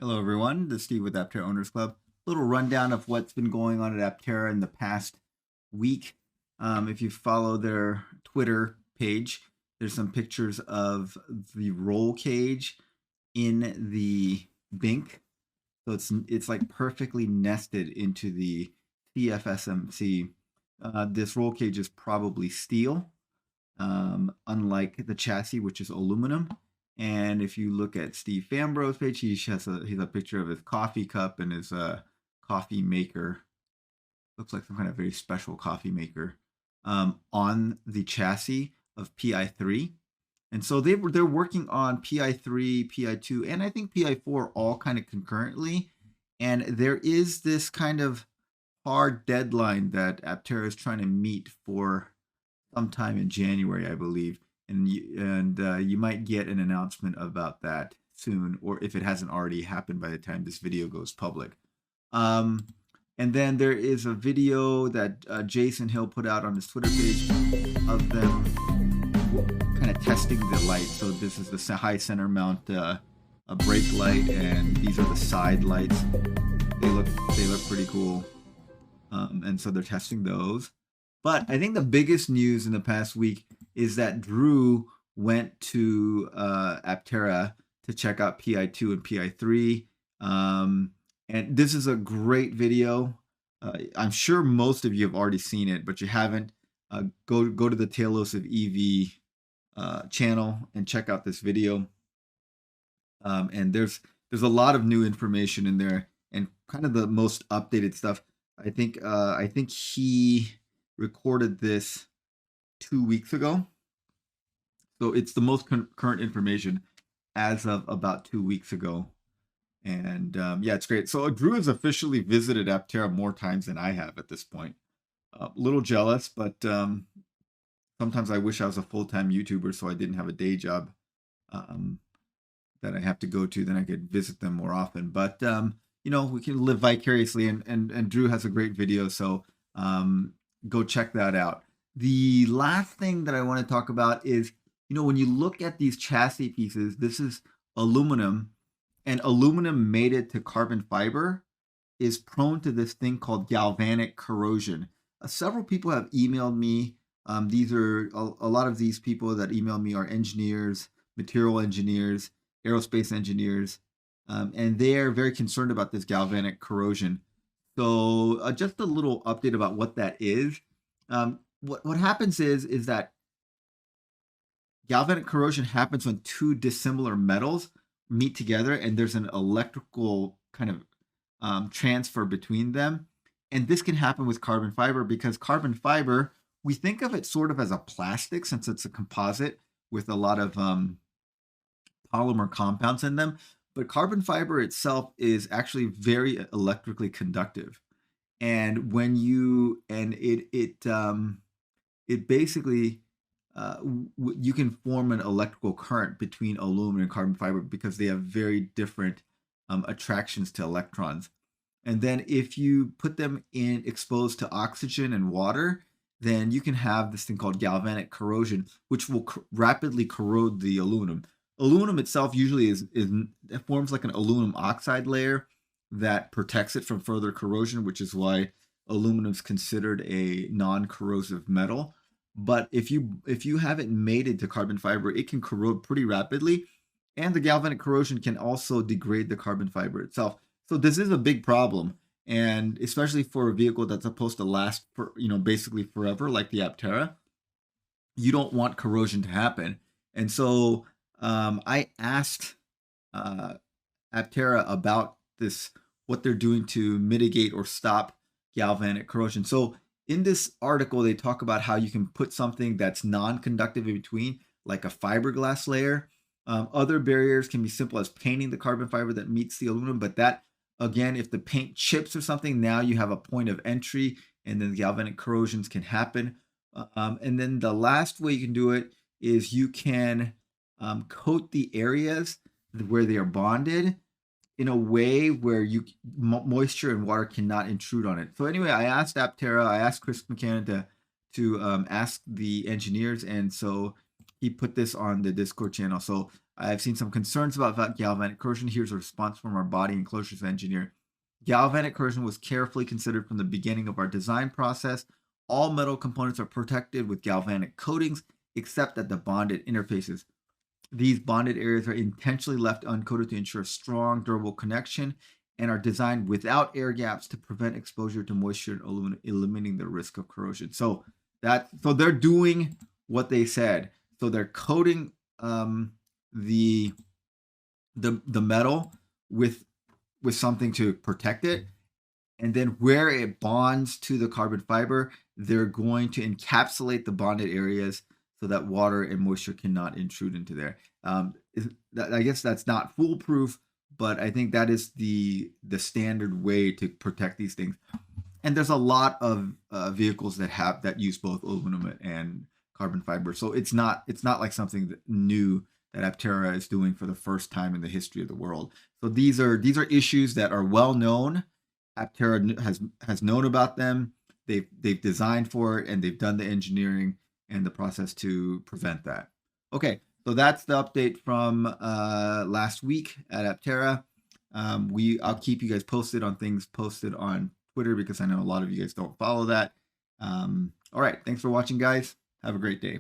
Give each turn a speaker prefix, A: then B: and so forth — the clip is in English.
A: Hello, everyone. This is Steve with Aptera Owners Club. Little rundown of what's been going on at Aptera in the past week. If you follow their Twitter page, there's some pictures of the roll cage in the bink. So it's like perfectly nested into the TFSMC. This roll cage is probably steel, unlike the chassis, which is aluminum. And if you look at Steve Fambro's page, he's a picture of his coffee cup and his coffee maker. Looks like some kind of very special coffee maker on the chassis of PI3. And so they're working on PI3, PI2, and I think PI4 all kind of concurrently. And there is this kind of hard deadline that Aptera is trying to meet for sometime in January, I believe. And you might get an announcement about that soon, or if it hasn't already happened by the time this video goes public. And then there is a video that Jason Hill put out on his Twitter page of them kind of testing the light. So this is the high center mount a brake light, and these are the side lights. They look pretty cool, and so they're testing those. But I think the biggest news in the past week is that Drew went to Aptera to check out PI2 and PI3. And this is a great video. I'm sure most of you have already seen it, but you haven't. Go to the Talos of EV channel and check out this video. And there's a lot of new information in there and kind of the most updated stuff. I think he recorded this 2 weeks ago, so it's the most current information as of about 2 weeks ago. And yeah, it's great. So Drew has officially visited Aptera more times than I have at this point. A little jealous, but sometimes I wish I was a full-time YouTuber so I didn't have a day job that I have to go to. Then I could visit them more often. But you know, we can live vicariously, and Drew has a great video, so go check that out. The last thing that I want to talk about is, you know, when you look at these chassis pieces, this is aluminum, and aluminum mated to carbon fiber is prone to this thing called galvanic corrosion. Several people have emailed me. These are a lot of these people that email me are engineers, material engineers, aerospace engineers, and they're very concerned about this galvanic corrosion. So just a little update about what that is. What happens is that galvanic corrosion happens when two dissimilar metals meet together, and there's an electrical kind of transfer between them. And this can happen with carbon fiber because carbon fiber, we think of it sort of as a plastic since it's a composite with a lot of polymer compounds in them. But carbon fiber itself is actually very electrically conductive. And when you, and it basically, you can form an electrical current between aluminum and carbon fiber because they have very different attractions to electrons. And then if you put them in exposed to oxygen and water, then you can have this thing called galvanic corrosion, which will rapidly corrode the aluminum. Aluminum itself usually it forms like an aluminum oxide layer that protects it from further corrosion, which is why aluminum is considered a non-corrosive metal. But if you have it mated to carbon fiber, it can corrode pretty rapidly, and the galvanic corrosion can also degrade the carbon fiber itself. So this is a big problem, and especially for a vehicle that's supposed to last for, you know, basically forever, like the Aptera, you don't want corrosion to happen. And so I asked Aptera about this, what they're doing to mitigate or stop galvanic corrosion. So in this article, they talk about how you can put something that's non-conductive in between, like a fiberglass layer. Other barriers can be simple as painting the carbon fiber that meets the aluminum, but that, again, if the paint chips or something, now you have a point of entry, and then the galvanic corrosions can happen. And then the last way you can do it is you can coat the areas where they are bonded in a way where moisture and water cannot intrude on it. So anyway, I asked Aptera, I asked Chris McCann to ask the engineers, and so he put this on the Discord channel. So I've seen some concerns about galvanic corrosion. Here's a response from our body enclosures engineer. Galvanic corrosion was carefully considered from the beginning of our design process. All metal components are protected with galvanic coatings, except at the bonded interfaces. These bonded areas are intentionally left uncoated to ensure strong, durable connection and are designed without air gaps to prevent exposure to moisture and eliminating the risk of corrosion. So they're doing what they said. So they're coating the metal with something to protect it, and then where it bonds to the carbon fiber, they're going to encapsulate the bonded areas so that water and moisture cannot intrude into there. I guess that's not foolproof, but I think that is the standard way to protect these things. And there's a lot of vehicles that use both aluminum and carbon fiber, so it's not like something new that Aptera is doing for the first time in the history of the world. So these are issues that are well known. Aptera has known about them. They've designed for it, and they've done the engineering and the process to prevent that. Okay, so that's the update from last week at Aptera. I'll keep you guys posted on things posted on Twitter, because I know a lot of you guys don't follow that. All right, thanks for watching, guys. Have a great day.